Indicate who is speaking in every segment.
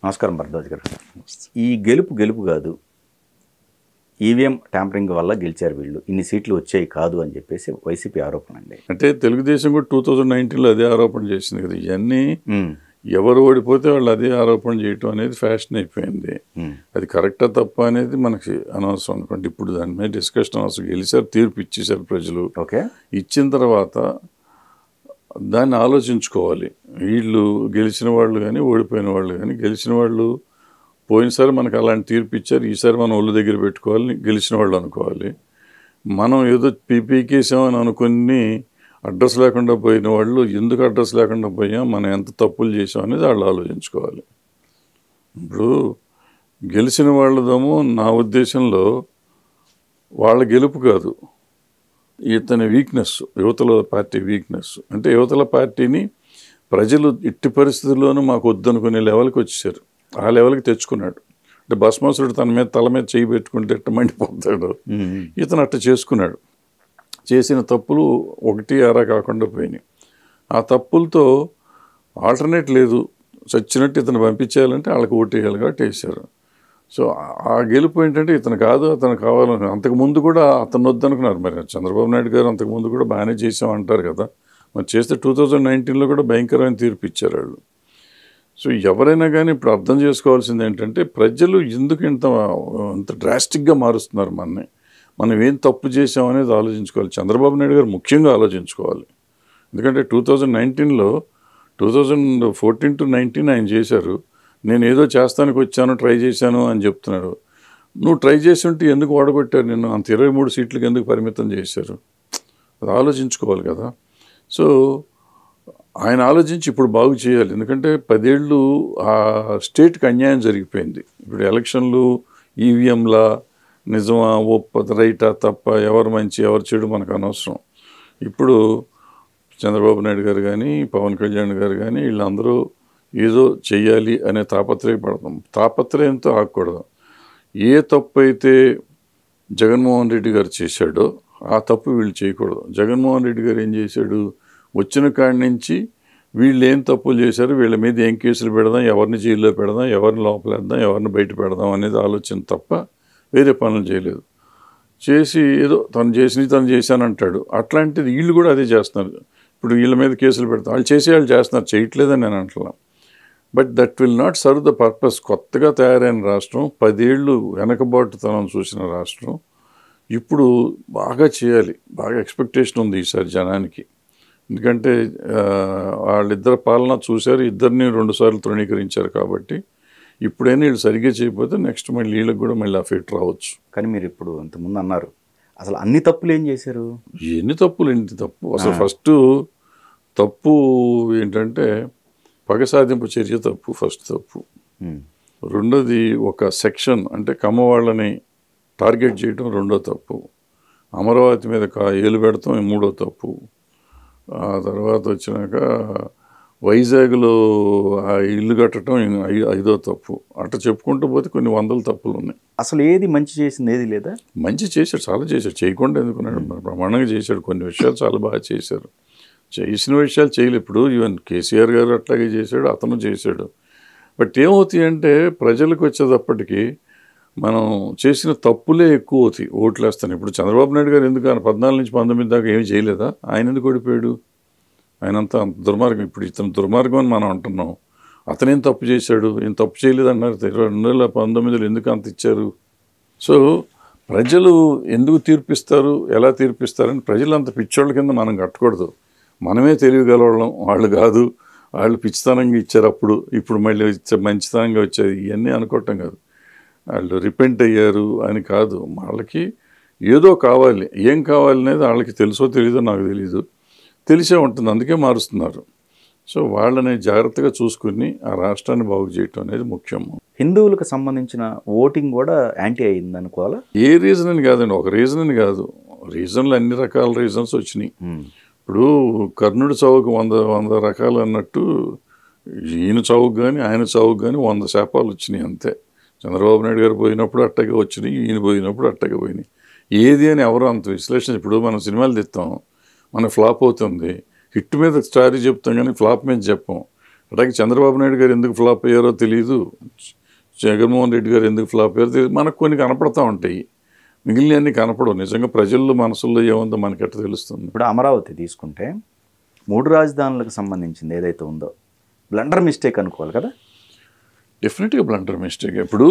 Speaker 1: నమస్కారం భరద్వాజ్ గారు. ఈ గెలుపు కాదు, ఈవీఎం ట్యాంపరింగ్ వల్ల గెలిచారు వీళ్ళు, ఇన్ని సీట్లు వచ్చాయి కాదు అని చెప్పేసి వైసీపీ ఆరోపణ అండి.
Speaker 2: అంటే తెలుగుదేశం కూడా 2019లో అదే ఆరోపణ చేసింది కదా. ఇవన్నీ ఎవరు ఓడిపోతే వాళ్ళు అదే ఆరోపణ చేయటం అనేది ఫ్యాషన్ అయిపోయింది. అది కరెక్టా తప్ప అనేది మనకి అనవసరం అనుకోండి. ఇప్పుడు దాని మీద డిస్కషన్ అవసరం. గెలిచారు, తీర్పు ఇచ్చేసారు ప్రజలు.
Speaker 1: ఓకే,
Speaker 2: ఇచ్చిన తర్వాత దాన్ని ఆలోచించుకోవాలి. వీళ్ళు గెలిచిన వాళ్ళు కానీ ఓడిపోయిన వాళ్ళు కానీ, గెలిచిన వాళ్ళు పోయినసారి మనకు అలాంటి తీర్పు ఇచ్చారు, ఈసారి మనం ఒళ్ళు దగ్గర పెట్టుకోవాలి, గెలిచిన వాళ్ళు అనుకోవాలి. మనం ఏదో పీపీకేసామని అనుకుని అడ్రస్ లేకుండా పోయిన వాళ్ళు ఎందుకు అడ్రస్ లేకుండా పోయాం, మనం ఎంత తప్పులు చేసాం అనేది వాళ్ళు ఆలోచించుకోవాలి. ఇప్పుడు గెలిచిన వాళ్ళదేమో నా ఉద్దేశంలో వాళ్ళ గెలుపు కాదు, ఇతని వీక్నెస్, యువతల పార్టీ వీక్నెస్. అంటే యువతల పార్టీని ప్రజలు ఇట్టి పరిస్థితుల్లోనూ మాకు వద్దనుకునే లెవెల్కి వచ్చేసారు. ఆ లెవెల్కి తెచ్చుకున్నాడు. అంటే భస్మాసురుడు తల మీద చేయి పెట్టుకుంటే ఎట్ట మండిపోతాడు, ఇతను అట్ట చేసుకున్నాడు. చేసిన తప్పులు ఒకటి ఆరా కాకుండా పోయినాయి. ఆ తప్పులతో ఆల్టర్నేట్ లేదు, చచ్చినట్టు ఇతను పంపించేయాలంటే వాళ్ళకి ఓటేయాలి కాబట్టి వేశారు. సో ఆ గెలుపు ఏంటంటే ఇతను కాదు, అతను కావాలని. అంతకుముందు కూడా అతను వద్దనుకున్నారు. మరి చంద్రబాబు నాయుడు గారు అంతకుముందు కూడా బాగానే చేసాం అంటారు కదా. మరి చేస్తే 2019లో కూడా భయంకరమైన తీర్పు ఇచ్చారు వాళ్ళు. సో ఎవరైనా కానీ ఇప్పుడు అర్థం చేసుకోవాల్సింది ఏంటంటే ప్రజలు ఎందుకు ఇంత డ్రాస్టిక్గా మారుస్తున్నారు మనని, మనం ఏం తప్పు చేసామనేది ఆలోచించుకోవాలి. చంద్రబాబు నాయుడు గారు ముఖ్యంగా ఆలోచించుకోవాలి. ఎందుకంటే 2019లో 2014 to 19 ఆయన చేశారు. నేను ఏదో చేస్తానికి వచ్చాను, ట్రై చేశాను అని చెప్తున్నాడు. నువ్వు ట్రై చేసి ఉంటే ఎందుకు ఓడగొట్టారు నిన్ను? అంత 23 సీట్లకు ఎందుకు పరిమితం చేశారు? అది ఆలోచించుకోవాలి కదా. సో ఆయన ఆలోచించి ఇప్పుడు బాగు చేయాలి. ఎందుకంటే 10 ఏళ్ళు ఆ స్టేట్కి అన్యాయం జరిగిపోయింది. ఇప్పుడు ఎలక్షన్లు ఈవీఎంలా నిజమా రైటా తప్ప, ఎవరు మంచి ఎవరు చెడు మనకు అనవసరం. ఇప్పుడు చంద్రబాబు నాయుడు గారు కానీ, పవన్ కళ్యాణ్ గారు కానీ, వీళ్ళందరూ ఏదో చెయ్యాలి అనే తాపత్రయపడతాం. తాపత్రయంతో ఆగకూడదు. ఏ తప్పు అయితే జగన్మోహన్ రెడ్డి గారు చేశాడో ఆ తప్పు వీళ్ళు చేయకూడదు. జగన్మోహన్ రెడ్డి గారు ఏం చేశాడు? వచ్చిన కాడి నుంచి వీళ్ళు ఏం తప్పులు చేశారు, వీళ్ళ మీద ఏం కేసులు పెడదాం, ఎవరిని జైల్లో పెడదాం, ఎవరిని లోపలేద్దాం, ఎవరిని బయట పెడదాం అనేది ఆలోచన తప్ప వేరే పనులు చేయలేదు. చేసి ఏదో తను చేశానంటాడు. అట్లాంటిది వీళ్ళు కూడా అదే చేస్తున్నారు. ఇప్పుడు వీళ్ళ మీద కేసులు పెడతాం, వాళ్ళు చేస్తున్నారు, చేయట్లేదని నేను అంటున్నా. But that will not serve the purpose. కొత్తగా తయారైన రాష్ట్రం, 10 ఏళ్ళు వెనకబాటుతనం చూసిన రాష్ట్రం ఇప్పుడు బాగా చేయాలి. బాగా ఎక్స్పెక్టేషన్ ఉంది ఈసారి జనానికి. ఎందుకంటే వాళ్ళిద్దరు పాలన చూశారు, ఇద్దరిని 2 సార్లు తృణీకరించారు. కాబట్టి ఇప్పుడైనా వీళ్ళు సరిగ్గా చేయకపోతే నెక్స్ట్ మళ్ళీ వీళ్ళకి కూడా మళ్ళీ అఫెక్ట్ రావచ్చు.
Speaker 1: కానీ మీరు ఇప్పుడు ఇంతకుముందు అన్నారు, అసలు అన్ని తప్పులు ఏం చేశారు?
Speaker 2: ఎన్ని తప్పు అసలు. ఫస్ట్ తప్పు ఏంటంటే పగ సాధింపు చర్య తప్పు, ఫస్ట్ తప్పు. రెండోది ఒక సెక్షన్ అంటే కమ్మవాళ్ళని టార్గెట్ చేయడం రెండో తప్పు. అమరావతి మీద ఏలు పెడతాం మూడో తప్పు. ఆ తర్వాత వచ్చినాక వైజాగ్లో ఆ ఇల్లు కట్టడం ఐదో తప్పు. అట్లా చెప్పుకుంటూ పోతే కొన్ని వందల తప్పులు ఉన్నాయి.
Speaker 1: అసలు ఏది మంచి చేసింది ఏది లేదా?
Speaker 2: మంచి చేశాడు, చాలా చేశాడు. చేయకుండా ఎందుకున్నాడు? ప్రమాణంగా చేశాడు. కొన్ని విషయాలు చాలా బాగా చేశారు. చేసిన విషయాలు చేయలేదు. ఇప్పుడు ఈవెన్ కేసీఆర్ గారు అట్లాగే చేశాడు, అతను చేశాడు. బట్ ఏమవుతాయి అంటే ప్రజలకు వచ్చేటప్పటికి మనం చేసిన తప్పులే ఎక్కువ అవుతాయి, ఓట్లు వేస్తాను. ఇప్పుడు చంద్రబాబు నాయుడు గారు ఎందుకు 14 నుంచి 19 దాకా ఏమీ చేయలేదా? ఆయన ఎందుకు ఓడిపోయాడు? ఆయనంతా అంత దుర్మార్గం. ఇప్పుడు ఇతను దుర్మార్గం అని మనం అంటున్నాం. అతనేం తప్పు చేశాడు? ఏం తప్పు చేయలేదు అన్నారు. 2019లో ఎందుకు అంత ఇచ్చారు? సో ప్రజలు ఎందుకు తీర్పిస్తారు, ఎలా తీర్పిస్తారని ప్రజలు అంత పిచ్చోళ్ళ కింద మనం కట్టకూడదు. మనమే తెలియగలవాళ్ళం, వాళ్ళు కాదు. వాళ్ళు పిచ్చితనంగా ఇచ్చారు అప్పుడు, ఇప్పుడు మళ్ళీ మంచితనంగా వచ్చేది, ఇవన్నీ అనుకోవటం కాదు. వాళ్ళు రిపెంట్ అయ్యారు అని కాదు. వాళ్ళకి ఏదో కావాలి. ఏం కావాలి అనేది వాళ్ళకి తెలుసో తెలీదో నాకు తెలీదు, తెలిసే ఉంటుంది, అందుకే మారుస్తున్నారు. సో వాళ్ళని జాగ్రత్తగా చూసుకుని ఆ రాష్ట్రాన్ని బాగు చేయటం అనేది ముఖ్యము.
Speaker 1: హిందువులకు సంబంధించిన ఓటింగ్ కూడా యాంటీ అయింది అనుకోవాలా? ఏ
Speaker 2: రీజన్ అని కాదండి, ఒక రీజన్ అని కాదు. రీజన్లు అన్ని రకాల రీజన్స్ వచ్చినాయి. ఇప్పుడు కర్ణుడి చావుకు 100 రకాలు అన్నట్టు ఈయన చావుకు కానీ ఆయన చావుకు కానీ 100 శాపాలు వచ్చినాయి అంతే. చంద్రబాబు నాయుడు గారు పోయినప్పుడు అట్టగే వచ్చినాయి, ఈయన పోయినప్పుడు అట్టగే పోయినాయి. ఏది అని ఎవరు అంత విశ్లేషణ. ఇప్పుడు మనం సినిమాలు తెస్తాం, మన ఫ్లాప్ అవుతుంది, హిట్ మీద స్టారీ చెప్తాం కానీ ఫ్లాప్ మీద చెప్పాం. అలాగే చంద్రబాబు నాయుడు గారు ఎందుకు ఫ్లాప్ అయ్యారో తెలియదు, జగన్మోహన్ రెడ్డి గారు ఎందుకు ఫ్లాప్ అయ్యారో తెలియదు. మనకు కొన్ని కనపడతా ఉంటాయి, మిగిలినవన్నీ కనపడవు. నిజంగా ప్రజల్లో మనసుల్లో ఏముందో మనకెట్ట తెలుస్తుంది.
Speaker 1: ఇప్పుడు అమరావతి తీసుకుంటే 3 రాజధానులకు సంబంధించింది ఏదైతే ఉందో బ్లండర్ మిస్టేక్ అనుకోవాలి కదా.
Speaker 2: డెఫినెట్గా బ్లండర్ మిస్టేక్. ఇప్పుడు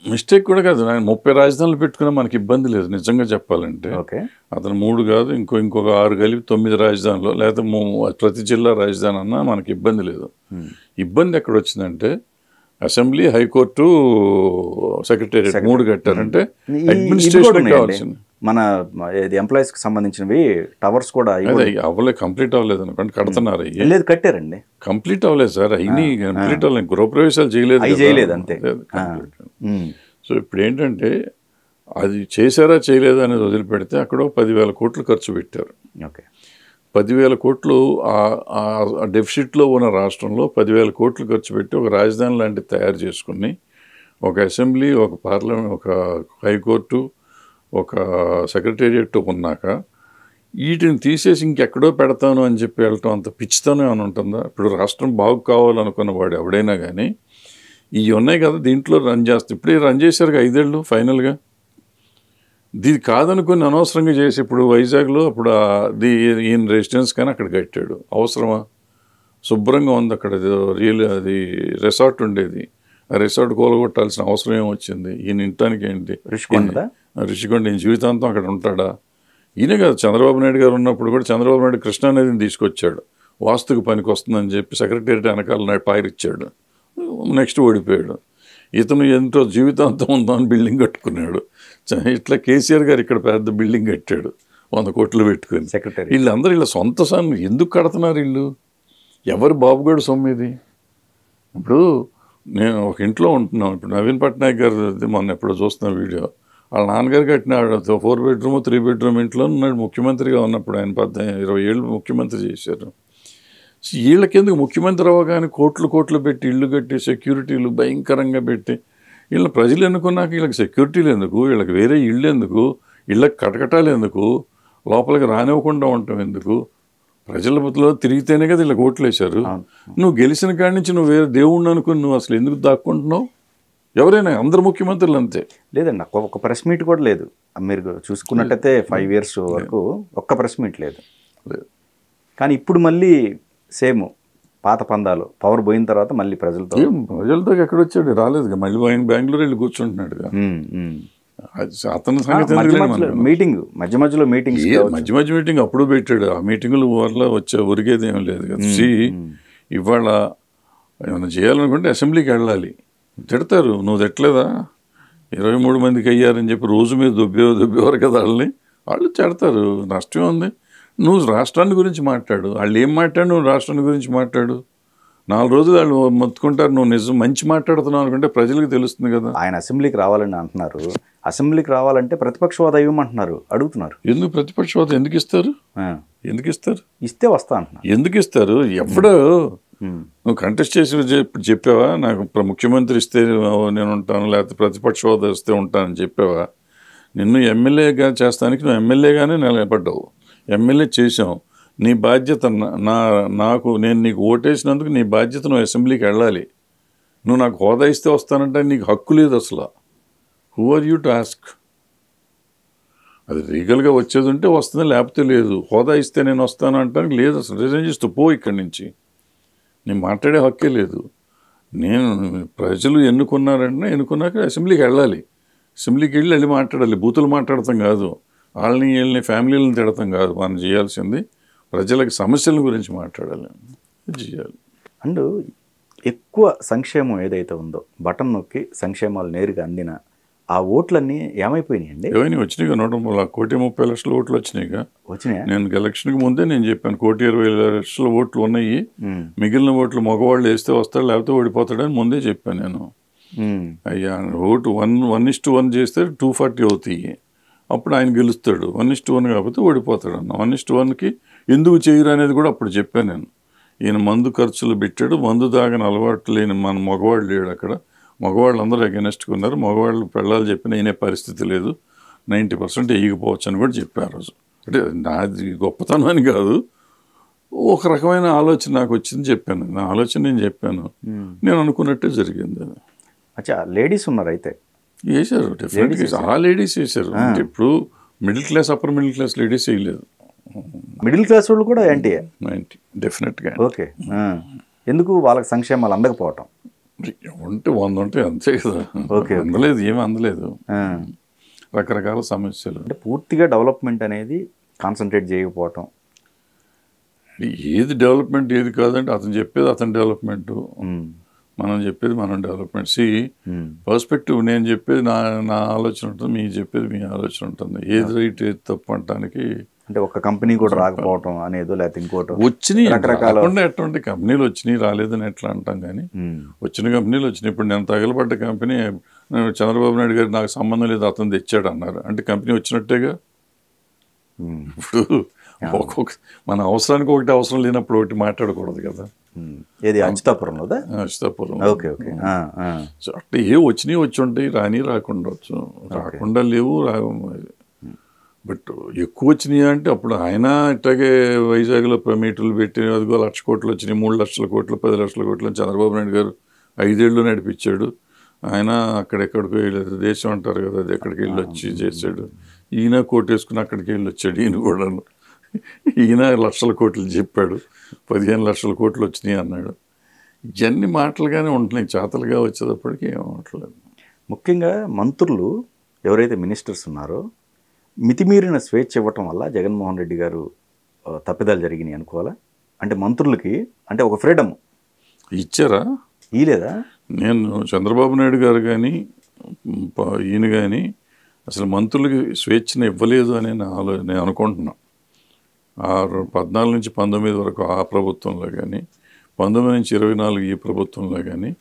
Speaker 2: మిస్టేక్ కూడా కాదు, 30 రాజధానులు పెట్టుకున్నా మనకి ఇబ్బంది లేదు నిజంగా చెప్పాలంటే.
Speaker 1: ఓకే,
Speaker 2: అతను 3 కాదు ఇంకొక 6 కలిపి 9 రాజధానులు, లేకపోతే ప్రతి జిల్లా రాజధాని అన్నా మనకి ఇబ్బంది లేదు. ఇబ్బంది ఎక్కడ వచ్చిందంటే అసెంబ్లీ, హైకోర్టు, సెక్రటేరియట్ 3 కట్టారంటే అడ్మినిస్ట్రేషన్ కావాల్సింది.
Speaker 1: మన ఎంప్లాయీస్కి సంబంధించినవి టవర్స్ కూడా
Speaker 2: అవ్వలేదు, కంప్లీట్ అవ్వలేదు అనుకోండి, కడుతున్నారు.
Speaker 1: లేదు, కట్టారండి,
Speaker 2: కంప్లీట్ అవ్వలేదు సార్, అయినాయి కంప్లీట్ అవ్వలేదు, గృహప్రవేశాలు చేయలేదు
Speaker 1: అంతే.
Speaker 2: సో ఇప్పుడు ఏంటంటే అది చేశారా చేయలేదా అనేది వదిలిపెడితే అక్కడ 10,000 కోట్లు ఖర్చు పెట్టారు.
Speaker 1: ఓకే,
Speaker 2: 10,000 కోట్లు ఆ డెఫిసిట్లో ఉన్న రాష్ట్రంలో 10,000 కోట్లు ఖర్చు పెట్టి ఒక రాజధాని లాంటిది తయారు చేసుకుని ఒక అసెంబ్లీ, ఒక పార్లమెంట్, ఒక హైకోర్టు, ఒక సెక్రటేరియట్ ఉన్నాక వీటిని తీసేసి ఇంకెక్కడో పెడతాను అని చెప్పి వెళ్ళటం అంత పిచ్చితనం ఏమైనా ఉంటుందా? ఇప్పుడు రాష్ట్రం బాగు కావాలనుకున్న వాడు ఎవడైనా కానీ ఇవి ఉన్నాయి కదా దీంట్లో రన్ చేస్తే, ఇప్పుడే రన్ చేశారుగా 5 ఏళ్ళు ఫైనల్గా. దీది కాదనుకుని అనవసరంగా చేసి ఇప్పుడు వైజాగ్లో అప్పుడు ఈయన రెసిడెన్స్ కానీ అక్కడ కట్టాడు. అవసరమా? శుభ్రంగా ఉంది అక్కడ, అది రిసార్ట్ ఉండేది, ఆ రిసార్ట్ కూలగొట్టాల్సిన అవసరం ఏమొచ్చింది? ఈయన ఇంటానికి ఏంటి రిషికొండ ఈయన జీవితాంతం అక్కడ ఉంటాడా? ఈయనే కాదు, చంద్రబాబు నాయుడు గారు ఉన్నప్పుడు కూడా చంద్రబాబు నాయుడు కృష్ణానదిని తీసుకొచ్చాడు, వాస్తుకు పనికి వస్తుందని చెప్పి సెక్రటేరియట్ వెనకాల పైరిచ్చాడు, నెక్స్ట్ ఓడిపోయాడు. ఇతను ఎంతో జీవితాంతం ఉందని బిల్డింగ్ కట్టుకున్నాడు. ఇట్లా కేసీఆర్ గారు ఇక్కడ పెద్ద బిల్డింగ్ కట్టాడు 100 కోట్లు పెట్టుకుని.
Speaker 1: సెక్రటరీ
Speaker 2: వీళ్ళందరూ ఇలా సొంత సొమ్ము ఎందుకు కడుతున్నారు వీళ్ళు? ఎవరు బాబుగాడు సొమ్ము ఇది? ఇప్పుడు నేను ఒక ఇంట్లో ఉంటున్నాం, ఇప్పుడు నవీన్ పట్నాయక్ గారు మొన్న ఎప్పుడో చూస్తున్న వీడియో, వాళ్ళ నాన్నగారు కట్టిన 4 బెడ్రూమ్ 3 బెడ్రూమ్ ఇంట్లో ఉన్నాడు ముఖ్యమంత్రిగా ఉన్నప్పుడు. ఆయన 20 ఏళ్ళు ముఖ్యమంత్రి చేశారు. వీళ్ళకెందుకు ముఖ్యమంత్రి అవ్వగానే కోట్లు పెట్టి ఇళ్ళు కట్టి సెక్యూరిటీలు భయంకరంగా పెట్టి వీళ్ళ ప్రజలు ఎన్నుకున్నాక వీళ్ళకి సెక్యూరిటీలు ఎందుకు, వీళ్ళకి వేరే ఇళ్ళు ఎందుకు, ఇళ్ళకి కటకటాలు ఎందుకు, లోపలికి రానివ్వకుండా ఉండటం ఎందుకు? ప్రజల బుద్ధిలో తిరిగితేనే కదా వీళ్ళకి ఓట్లు వేశారు. నువ్వు గెలిచిన కాడి నుంచి నువ్వు వేరే దేవుణ్ణి అనుకుని నువ్వు అసలు ఎందుకు దాక్కుంటున్నావు? ఎవరైనా అందరు ముఖ్యమంత్రులు అంతే.
Speaker 1: లేదండి, ఒక ప్రెస్ మీట్ కూడా లేదు. మీరు చూసుకున్నట్టయితే 5 years వరకు ఒక్క ప్రెస్ మీట్ లేదు. కానీ ఇప్పుడు మళ్ళీ సేమ్ పాత పందాలు, పవర్ పోయిన తర్వాత మళ్ళీ ప్రజలతో
Speaker 2: ఎక్కడ వచ్చాడు? రాలేదు, మళ్ళీ ఆయన బెంగళూరు వెళ్ళి కూర్చుంటున్నాడు. అతని సంగతి
Speaker 1: మీటింగ్ మధ్య మధ్యలో
Speaker 2: మీటింగ్ అప్పుడు పెట్టాడు. ఆ మీటింగుల వల్ల వచ్చే ఒరిగేది ఏం లేదు కదా. ఇవాళ ఏమైనా చేయాలనుకుంటే అసెంబ్లీకి వెళ్ళాలి, తిడతారు. నువ్వు తిట్టలేదా 23 మందికి అయ్యారని చెప్పి రోజు మీద దొబ్బేవారు కదా వాళ్ళని, వాళ్ళు తిడతారు. నష్టం ఉంది. నువ్వు రాష్ట్రాన్ని గురించి మాట్లాడు, వాళ్ళు ఏం మాట్లాడు, నువ్వు రాష్ట్రాన్ని గురించి మాట్లాడు. 4 రోజులు వాళ్ళు మొత్తుకుంటారు, నువ్వు నిజం మంచి మాట్లాడుతున్నావు అనుకుంటే ప్రజలకు తెలుస్తుంది కదా.
Speaker 1: ఆయన అసెంబ్లీకి రావాలని అంటున్నారు, అసెంబ్లీకి రావాలంటే ప్రతిపక్ష హోదా ఇవ్వమంటున్నారు, అడుగుతున్నారు.
Speaker 2: ఎందుకు ప్రతిపక్ష హోదా ఎందుకు ఇస్తారు?
Speaker 1: ఇస్తే వస్తా అంటున్నారు.
Speaker 2: ఎందుకు ఇస్తారు? ఎప్పుడు నువ్వు కంటెస్ట్ చేసి చెప్పావా నాకు ముఖ్యమంత్రి ఇస్తే నేను ఉంటాను, లేకపోతే ప్రతిపక్ష హోదా ఇస్తే ఉంటానని చెప్పావా? నిన్ను ఎమ్మెల్యేగా చేస్తానికి నువ్వు ఎమ్మెల్యేగానే నిలబడ్డావు, ఎమ్మెల్యే చేసావు. నీ బాధ్యత నేను నీకు ఓటేసినందుకు నీ బాధ్యత నువ్వు అసెంబ్లీకి వెళ్ళాలి. నువ్వు నాకు హోదా ఇస్తే వస్తానంటే నీకు హక్కు లేదు అసలు. Who are you to ask? అది లీగల్గా వచ్చేది ఉంటే వస్తుంది, లేకపోతే లేదు. హోదా ఇస్తే నేను వస్తాను అంటానికి లేదు అసలు. రిజైన్ చేస్తూ పో ఇక్కడి నుంచి. నేను మాట్లాడే హక్కే లేదు. నేను ప్రజలు ఎన్నుకున్నాక అసెంబ్లీకి వెళ్ళాలి, అసెంబ్లీకి వెళ్ళి మాట్లాడాలి. బూతులు మాట్లాడతాం కాదు, వీళ్ళని ఫ్యామిలీలను తిడతాం కాదు. మనం చేయాల్సింది ప్రజలకు సమస్యల గురించి మాట్లాడాలి, చేయాలి. అండ్
Speaker 1: ఎక్కువ సంక్షేమం ఏదైతే ఉందో బటన్ నొక్కి సంక్షేమాలు నేరుగా అందిన ఆ ఓట్లన్నీ ఏమైపోయినాయండి?
Speaker 2: ఏమైనా వచ్చినాయిగా, 1,30,00,000 ఓట్లు వచ్చినాయిగా. నేను ఎలక్షన్కి ముందే నేను చెప్పాను 1,20,00,000 ఓట్లు ఉన్నాయి, మిగిలిన ఓట్లు మగవాళ్ళు వేస్తే వస్తాడు లేకపోతే ఓడిపోతాడని ముందే చెప్పాను నేను. అయ్యా ఓటు 1:1 చేస్తే 240 అవుతాయి, అప్పుడు ఆయన గెలుస్తాడు. 1:1 కాకపోతే ఓడిపోతాడు అన్న. 1:1కి ఎందుకు చేయరు అనేది కూడా అప్పుడు చెప్పాను నేను. ఈయన మందు ఖర్చులు పెట్టాడు, మందు తాగని అలవాటు లేని మన మగవాళ్ళు లేడు అక్కడ. మగవాళ్ళు అందరూ అగెనెస్ట్గా ఉన్నారు. మగవాళ్ళు పెళ్ళాలు చెప్పిన ఈయనే పరిస్థితి లేదు, 90% ఎగిపోవచ్చు అని కూడా చెప్పారు రోజు. అంటే నాది గొప్పతనం అని కాదు, ఒక రకమైన ఆలోచన నాకు వచ్చింది చెప్పాను. నా ఆలోచన నేను చెప్పాను. నేను అనుకున్నట్టే జరిగింది అది.
Speaker 1: అచ్చా, లేడీస్ ఉన్నారు అయితే?
Speaker 2: వేశారు, డెఫినెట్గా ఆ లేడీస్ వేశారు. అంటే ఇప్పుడు middle class, upper middle class ladies వేయలేదు.
Speaker 1: మిడిల్ క్లాస్ వాళ్ళు కూడా యాంటీ?
Speaker 2: డెఫినెట్గా.
Speaker 1: ఓకే. ఎందుకు? వాళ్ళకి సంక్షేమాలు అందకపోవటం
Speaker 2: ఉంటే 100 ఉంటే అంతే కదా. అందలేదు, ఏమి అందలేదు, రకరకాల సమస్యలు.
Speaker 1: అంటే పూర్తిగా డెవలప్మెంట్ అనేది కాన్సన్ట్రేట్ చేయకపోవటం.
Speaker 2: ఏది డెవలప్మెంట్ ఏది కాదంటే అతను చెప్పేది అతని డెవలప్మెంట్, మనం చెప్పేది మనం డెవలప్మెంట్. పర్స్పెక్టివ్ నేను చెప్పేది నా ఆలోచన ఉంటుంది, మీకు చెప్పేది మీ ఆలోచన ఉంటుంది. ఏది రైట్ ఏది తప్పు అంటానికి
Speaker 1: అంటే ఒక కంపెనీ కూడా రాకపోవటం అనేదో లేకపోతే ఇంకోటి
Speaker 2: వచ్చినాయి రకరకాల ఎటువంటి కంపెనీలు వచ్చినాయి రాలేదని ఎట్లా అంటాం. కానీ వచ్చిన కంపెనీలు వచ్చినాయి. ఇప్పుడు నేను తగలబడ్డ కంపెనీ చంద్రబాబు నాయుడు గారు నాకు సంబంధం లేదు అతను తెచ్చాడు అన్నారు అంటే కంపెనీ వచ్చినట్టేగా. ఇప్పుడు ఒక్కొక్క మన అవసరానికి ఒకటి, అవసరం లేనప్పుడు ఒకటి మాట్లాడకూడదు కదా.
Speaker 1: ఏది అచ్యుతాపురంలో?
Speaker 2: అచ్యుతాపురం.
Speaker 1: Okay okay.
Speaker 2: అంటే వచ్చినాయి వచ్చి ఉంటాయి, రాని రాకుండా వచ్చు, రాకుండా లేవు బట్ ఎక్కువ వచ్చినాయి అంటే అప్పుడు ఆయన ఇట్లాగే వైజాగ్లో మీటర్లు పెట్టి అదిగో 1,00,000 కోట్లు వచ్చినాయి, 3 లక్షల కోట్లు, 10 లక్షల కోట్లు చంద్రబాబు నాయుడు గారు 5 ఏళ్ళు నడిపించాడు. ఆయన అక్కడెక్కడికి వెళ్ళలేదు, దేశం అంటారు కదా, అది ఎక్కడికి వెళ్ళి వచ్చి చేశాడు. ఈయన కోటేసుకుని అక్కడికి వెళ్ళి వచ్చాడు. ఈయన కూడా ఈయన 1,00,000 కోట్లు చెప్పాడు, 15 లక్షల కోట్లు వచ్చినాయి అన్నాడు. ఇవన్నీ మాటలుగానే ఉంటున్నాయి, చేతలుగా వచ్చేటప్పటికి ఏమవట్లేదు.
Speaker 1: ముఖ్యంగా మంత్రులు ఎవరైతే మినిస్టర్స్ ఉన్నారో మితిమీరిన స్వేచ్ఛ ఇవ్వటం వల్ల జగన్మోహన్ రెడ్డి గారు తప్పిదాలు జరిగినాయి అనుకోవాలా? అంటే మంత్రులకి అంటే ఒక ఫ్రీడమ్
Speaker 2: ఇచ్చారా?
Speaker 1: ఇలేదా?
Speaker 2: నేను చంద్రబాబు నాయుడు గారు కానీ ఈయన కానీ అసలు మంత్రులకి స్వేచ్ఛను ఇవ్వలేదు అని నేను అనుకుంటున్నా. 14 నుంచి 19 వరకు ఆ ప్రభుత్వంలో కానీ, 19 నుంచి 24 ఈ ప్రభుత్వంలో కానీ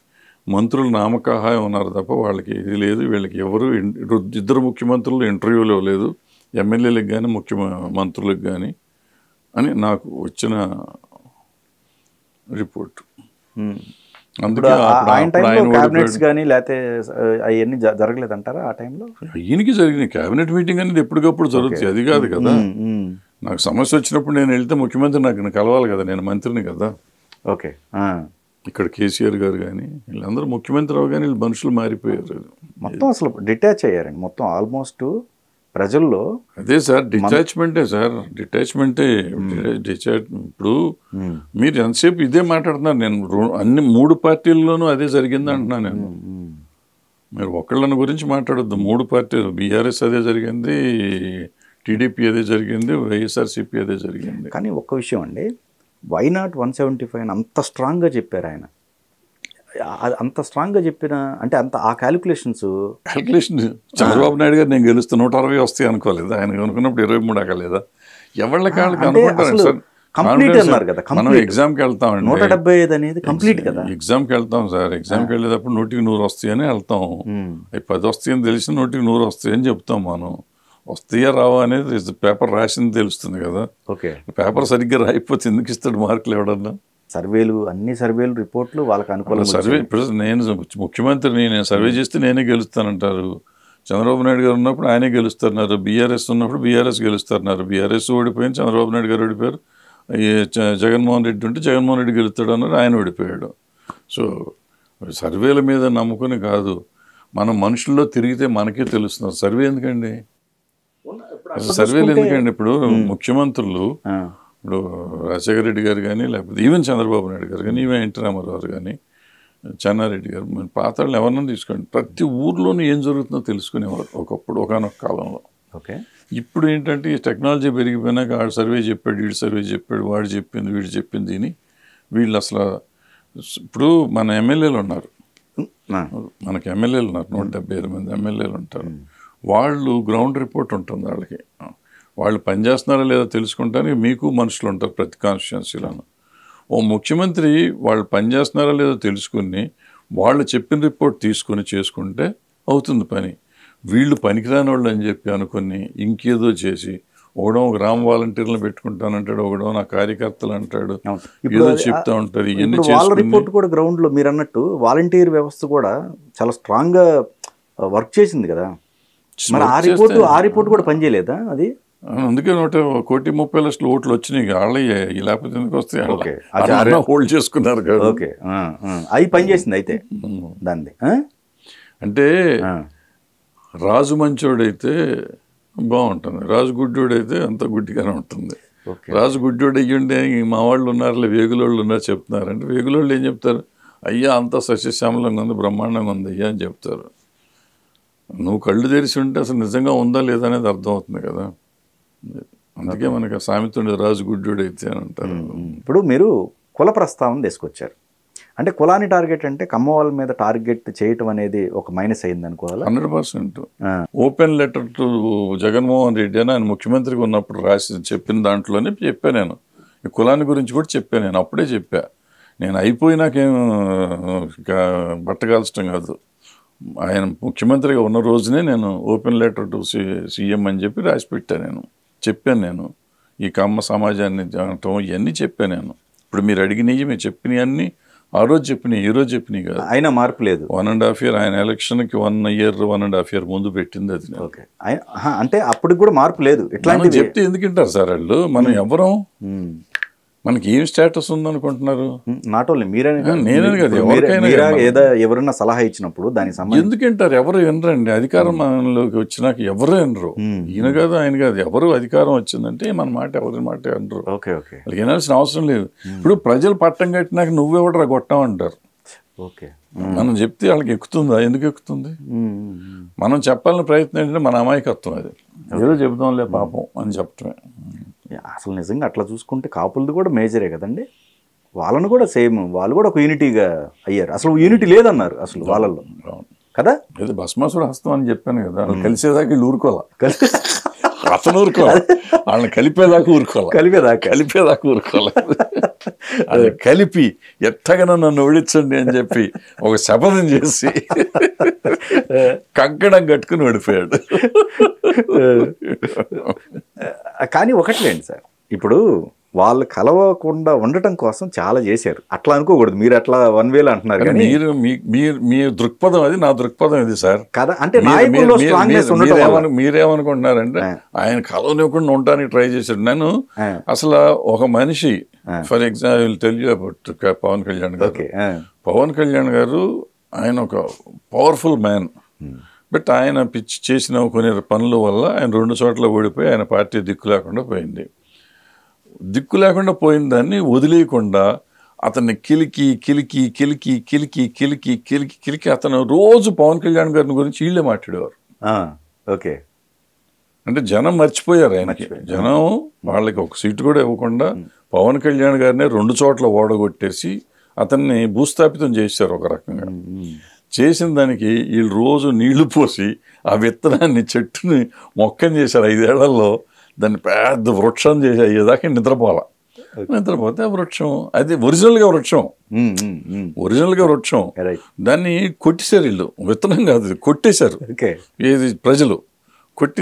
Speaker 2: మంత్రులు నామకాహాయం ఉన్నారు తప్ప వాళ్ళకి ఇది లేదు. వీళ్ళకి ఎవరు ఇద్దరు ముఖ్యమంత్రులు ఇంటర్వ్యూలు ఇవ్వలేదు, ఎమ్మెల్యేలకు కానీ మంత్రులకు కానీ అని నాకు వచ్చిన రిపోర్ట్.
Speaker 1: అందుకే క్యాబినెట్స్ కానీ లేకపోతే అవన్నీ జరగలేదంటారా ఆ టైంలో?
Speaker 2: ఈయనకి జరిగినాయి. క్యాబినెట్ మీటింగ్ అనేది ఎప్పటికప్పుడు జరుగుతుంది, అది కాదు కదా. నాకు సమస్య వచ్చినప్పుడు నేను వెళ్తే ముఖ్యమంత్రి నాకు కలవాలి కదా, నేను మంత్రిని కదా.
Speaker 1: ఓకే.
Speaker 2: ఇక్కడ కేసీఆర్ గారు కానీ వీళ్ళందరూ ముఖ్యమంత్రి అవగానే వీళ్ళు మనుషులు మారిపోయారు.
Speaker 1: మొత్తం అసలు డిటాచ్ అయ్యారండి మొత్తం ఆల్మోస్ట్ ప్రజల్లో.
Speaker 2: అదే సార్, డిటాచ్మెంటే సార్, డిటాచ్మెంటే. ఇప్పుడు మీరు ఎంతసేపు ఇదే మాట్లాడుతున్నారు. నేను అన్ని 3 పార్టీల్లోనూ అదే జరిగింది అంటున్నా నేను. మీరు ఒకళ్ళని గురించి మాట్లాడొద్దు. 3 పార్టీలు, బీఆర్ఎస్ అదే జరిగింది, టీడీపీ అదే జరిగింది, వైఎస్ఆర్సీపీ అదే జరిగింది.
Speaker 1: కానీ ఒక్క విషయం అండి, వై నాట్ 175 అంత స్ట్రాంగ్గా చెప్పారు ఆయన. అంత స్ట్రాంగ్గా చెప్పిన అంటే అంత ఆ క్యాలిక్యులేషన్
Speaker 2: చంద్రబాబు నాయుడు గారు నేను గెలుస్తే 160 వస్తాయి అనుకోలేదు. ఆయన అనుకున్నప్పుడు 23 అక్కర్లేదా? ఎవరి కాళ్ళకి అనుకుంటారు సార్.
Speaker 1: కంప్లీట్ అన్నారు కదా,
Speaker 2: మనం ఎగ్జామ్కి వెళ్తామండి,
Speaker 1: 175 అనేది కంప్లీట్ కదా.
Speaker 2: ఎగ్జామ్కి వెళ్తాం సార్, ఎగ్జామ్కి వెళ్ళేటప్పుడు 100కి 100 వస్తాయని వెళ్తాం. 10 వస్తాయని తెలిసి 100కి 100 వస్తాయని చెప్తాం. మనం వస్తాయా రావా అనేది పేపర్ రాసింది తెలుస్తుంది కదా.
Speaker 1: ఓకే.
Speaker 2: పేపర్ సరిగ్గా రాయిపోతే ఎందుకు ఇస్తాడు మార్కులు ఎవడన్నా?
Speaker 1: సర్వేలు, అన్ని సర్వేలు రిపోర్ట్లు వాళ్ళకి అనుకూలంగా.
Speaker 2: సర్వే ఇప్పుడు నేను ముఖ్యమంత్రిని, నేను సర్వే చేస్తే నేనే గెలుస్తానంటారు. చంద్రబాబు నాయుడు గారు ఉన్నప్పుడు ఆయనే గెలుస్తున్నారు, బీఆర్ఎస్ ఉన్నప్పుడు బీఆర్ఎస్ గెలుస్తున్నారు. బీఆర్ఎస్ ఓడిపోయింది, చంద్రబాబు నాయుడు గారు ఓడిపోయారు. జగన్మోహన్ రెడ్డి ఉంటే జగన్మోహన్ రెడ్డి గెలుస్తాడు అన్నారు, ఆయన ఓడిపోయాడు. సో సర్వేల మీద నమ్ముకుని కాదు, మనం మనుషుల్లో తిరిగితే మనకే తెలుస్తున్నారు. సర్వే ఎందుకండి? సర్వేలు ఎందుకండి? ఇప్పుడు ముఖ్యమంత్రులు, ఇప్పుడు రాజశేఖర రెడ్డి గారు కానీ, లేకపోతే ఈవెన్ చంద్రబాబు నాయుడు గారు కానీ, ఈవెన్ ఎన్టీ రామారావు గారు కానీ, చెన్నారెడ్డి గారు, మన పాత్రలు ఎవరన్నా తీసుకోండి, ప్రతి ఊర్లోనూ ఏం జరుగుతుందో తెలుసుకునేవారు ఒకప్పుడు, ఒకనొక కాలంలో.
Speaker 1: ఓకే.
Speaker 2: ఇప్పుడు ఏంటంటే ఈ టెక్నాలజీ పెరిగిపోయినాక ఆడు సర్వే చెప్పాడు, వీడు సర్వే చెప్పాడు, వాడు చెప్పింది, వీడు చెప్పింది అని వీళ్ళు అసలు. ఇప్పుడు మన ఎమ్మెల్యేలు ఉన్నారు, మనకి ఎమ్మెల్యేలు ఉన్నారు, 175 మంది ఎమ్మెల్యేలు ఉంటారు. వాళ్ళు గ్రౌండ్ రిపోర్ట్ ఉంటుంది వాళ్ళకి. వాళ్ళు పనిచేస్తున్నారా లేదా తెలుసుకుంటానికి మీకు మనుషులు ఉంటారు ప్రతి కాన్స్టిట్యున్సీలోనూ. ఓ ముఖ్యమంత్రి వాళ్ళు పనిచేస్తున్నారా లేదో తెలుసుకుని వాళ్ళు చెప్పిన రిపోర్ట్ తీసుకొని చేసుకుంటే అవుతుంది పని. వీళ్ళు పనికిరాని వాళ్ళు అని చెప్పి అనుకుని ఇంకేదో చేసి ఒకడో గ్రామ వాలంటీర్లను పెట్టుకుంటానంటాడు, ఒకడో నా కార్యకర్తలు అంటాడు, ఏదో చెప్తా ఉంటారు. ఇవన్నీ
Speaker 1: వాళ్ళ రిపోర్ట్ కూడా గ్రౌండ్లో మీరు అన్నట్టు వాలంటీర్ వ్యవస్థ కూడా చాలా స్ట్రాంగ్గా వర్క్ చేసింది కదా. మరి ఆ రిపోర్ట్ కూడా పనిచేయలేదా?
Speaker 2: అందుకే 1,30,00,000 ఓట్లు వచ్చినాయి వాళ్ళే, లేకపోతే ఎందుకు వస్తాయి?
Speaker 1: ఓకే.
Speaker 2: హోల్డ్ చేసుకున్నారు కదా.
Speaker 1: ఓకే. అవి పని చేసింది అయితే దాన్ని.
Speaker 2: అంటే రాజు మంచోడైతే బాగుంటుంది, రాజు గుడ్డోడైతే అంత గుడ్డిగానే ఉంటుంది. రాజు గుడ్డోడు అయ్యుండే మా వాళ్ళు ఉన్నారులే, వేగులోళ్ళు ఉన్నారు చెప్తున్నారంటే, వేగులోళ్ళు ఏం చెప్తారు? అయ్యా అంతా సస్యశ్యామలంగా ఉంది, బ్రహ్మాండంగా ఉంది అయ్యా అని చెప్తారు. నువ్వు కళ్ళు తెరిచి ఉంటే అసలు నిజంగా ఉందా లేదా అనేది అర్థమవుతుంది కదా. అందుకే మనకి సామెత ఉండేది, రాజు గుడ్డోడైతే అని అంటారు.
Speaker 1: ఇప్పుడు మీరు కుల ప్రస్తావన తీసుకొచ్చారు అంటే, కులాన్ని టార్గెట్ అంటే కమ్మ వాళ్ళ మీద టార్గెట్ చేయటం అనేది ఒక మైనస్ అయింది అనుకోవాలి.
Speaker 2: 100%. Open letter to Jaganmohan Reddy అని ఆయన ముఖ్యమంత్రిగా ఉన్నప్పుడు రాసి చెప్పిన దాంట్లోనే చెప్పాను నేను. ఈ కులాన్ని గురించి కూడా చెప్పాను నేను, అప్పుడే చెప్పా. నేను అయిపోయినాకేం బట్టగాల్చడం కాదు, ఆయన ముఖ్యమంత్రిగా ఉన్న రోజునే నేను ఓపెన్ లెటర్ టు సీఎం అని చెప్పి రాసి పెట్టాను. నేను చెప్పాను, నేను ఈ కమ్మ సమాజాన్ని అనటం ఇవన్నీ చెప్పాను నేను. ఇప్పుడు మీరు అడిగినవి మీరు చెప్పినవన్నీ ఆ రోజు చెప్పినాయి, ఈ రోజు చెప్పినాయి కాదు.
Speaker 1: అయినా మార్పు లేదు.
Speaker 2: 1.5 year ఆయన ఎలక్షన్కి 1.5 year ముందు పెట్టింది అది.
Speaker 1: ఓకే. అంటే అప్పటికి కూడా మార్పు లేదు. ఇట్లాంటి
Speaker 2: చెప్తే ఎందుకు వింటారు సార్ వాళ్ళు? మనం ఎవరం, మనకి ఏం స్టేటస్ ఉందనుకుంటున్నారు?
Speaker 1: నాట్ ఓన్లీ మీరని,
Speaker 2: నేనే కదా, ఎవరికైనా
Speaker 1: ఎవరైనా సలహా ఇచ్చినప్పుడు దానికి సంబంధించి
Speaker 2: ఎందుకు వింటారు? ఎవరు వినరండి. అధికారంలోకి వచ్చినాక ఎవరు వినరు. ఈయన కాదు ఆయన కాదు, ఎవరు అధికారం వచ్చిందంటే మన మాట ఎవరి మాట వినరు.
Speaker 1: Okay okay.
Speaker 2: వాళ్ళకి వినాల్సిన అవసరం లేదు. ఇప్పుడు ప్రజలు పట్టం కట్టినాక నువ్వెవడరా గొట్టం అంటారు.
Speaker 1: ఓకే.
Speaker 2: మనం చెప్తే వాళ్ళకి ఎక్కుతుందా? ఎందుకు ఎక్కుతుంది? మనం చెప్పాలని ప్రయత్నం ఏంటంటే మన అమాయకత్వం, అది ఏదో చెబుతాంలే పాపం అని చెప్పటమే.
Speaker 1: అసలు నిజంగా అట్లా చూసుకుంటే కాపులది కూడా మేజరే కదండి. వాళ్ళను కూడా సేమ్, వాళ్ళు కూడా ఒక యూనిటీగా అయ్యారు. అసలు యూనిటీ లేదన్నారు అసలు వాళ్ళల్లో కదా.
Speaker 2: ఏదో భస్మాసుడు హస్తం అని చెప్పాను కదా, వాళ్ళు కలిసేదాకా వీళ్ళు ఊరుకోవాలి, అతను ఊరుకోవాలి, వాళ్ళని కలిపేదాకా ఊరుకోవాలి. అది కలిపి ఎట్టగన నన్ను ఓడించండి అని చెప్పి ఒక శపథం చేసి కంకణం కట్టుకుని ఓడిపోయాడు.
Speaker 1: కానీ ఒకట్లేండి సార్, ఇప్పుడు వాళ్ళు కలవకుండా ఉండటం కోసం చాలా చేశారు. అట్లా అనుకోకూడదు, మీరు అట్లా వన్ వేలో అంటున్నారు.
Speaker 2: మీరు మీ దృక్పథం అది, నా దృక్పథం ఇది సార్
Speaker 1: కదా. అంటే
Speaker 2: మీరేమనుకుంటున్నారంటే ఆయన కలవనివ్వకుండా ఉండడానికి ట్రై చేశాడు. నేను అసలు ఒక మనిషి, for example tell you about Pawan Kalyan గారు. పవన్ కళ్యాణ్ గారు ఆయన ఒక పవర్ఫుల్ మ్యాన్, బట్ ఆయన పిచ్చి చేసిన కొన్ని పనుల వల్ల ఆయన 2 చోట్ల ఓడిపోయి ఆయన పార్టీ దిక్కు లేకుండా పోయింది. దిక్కు లేకుండా పోయిన దాన్ని వదిలేయకుండా అతన్ని కిలికి అతను రోజు పవన్ కళ్యాణ్ గారిని గురించి వీళ్ళే మాట్లాడేవారు.
Speaker 1: ఓకే.
Speaker 2: అంటే జనం మర్చిపోయారు ఆయనకి. జనం వాళ్ళకి ఒక సీటు కూడా ఇవ్వకుండా పవన్ కళ్యాణ్ గారిని 2 చోట్ల ఓడగొట్టేసి అతన్ని భూస్థాపితం చేశారు. ఒక రకంగా చేసిన దానికి వీళ్ళు రోజు నీళ్లు పోసి ఆ విత్తనాన్ని, చెట్టుని మొక్కని చేశారు. 5 ఏళ్లలో దాన్ని పెద్ద వృక్షం చేసి అయ్యేదాకా నిద్రపోతే ఆ వృక్షం అది ఒరిజినల్గా వృక్షం దాన్ని కొట్టేశారు వీళ్ళు. విత్తనం కాదు, కొట్టేశారు. ఏది ప్రజలు కొట్టి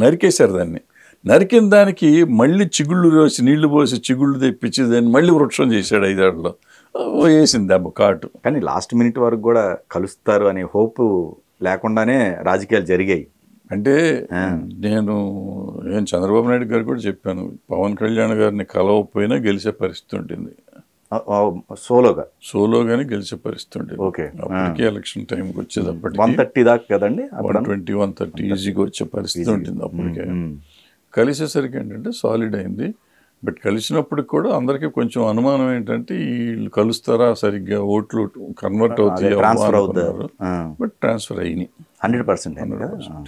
Speaker 2: నరికేశారు. దాన్ని నరికిన దానికి మళ్ళీ చిగుళ్ళు వేసి నీళ్లు పోసి చిగుళ్ళు తెప్పించి దాన్ని మళ్ళీ వృక్షం చేశాడు. 5 ఏళ్లలో వేసింది దెబ్బ కాటు.
Speaker 1: కానీ లాస్ట్ మినిట్ వరకు కూడా కలుస్తారు అనే హోప్ లేకుండానే రాజకీయాలు జరిగాయి.
Speaker 2: అంటే నేను చంద్రబాబు నాయుడు గారు కూడా చెప్పాను, పవన్ కళ్యాణ్ గారిని కలవకపోయినా గెలిచే పరిస్థితి ఉంటుంది. సోలోగానే గెలిచే పరిస్థితి ఉంటుంది. అప్పటికి ఎలక్షన్ టైంకి వచ్చేటప్పటికి
Speaker 1: 130 దాకా కదండి,
Speaker 2: 120, 130 ఈజీగా వచ్చే పరిస్థితి ఉంటుంది. అప్పటికే కలిసేసరికి ఏంటంటే సాలిడ్ అయింది. బట్ కలిసినప్పటికి కూడా అందరికీ కొంచెం అనుమానం ఏంటంటే వీళ్ళు కలుస్తారా, సరిగ్గా ఓట్లు కన్వర్ట్ అవుతాయి, బట్ ట్రాన్స్ఫర్ అయినాయి
Speaker 1: 100%.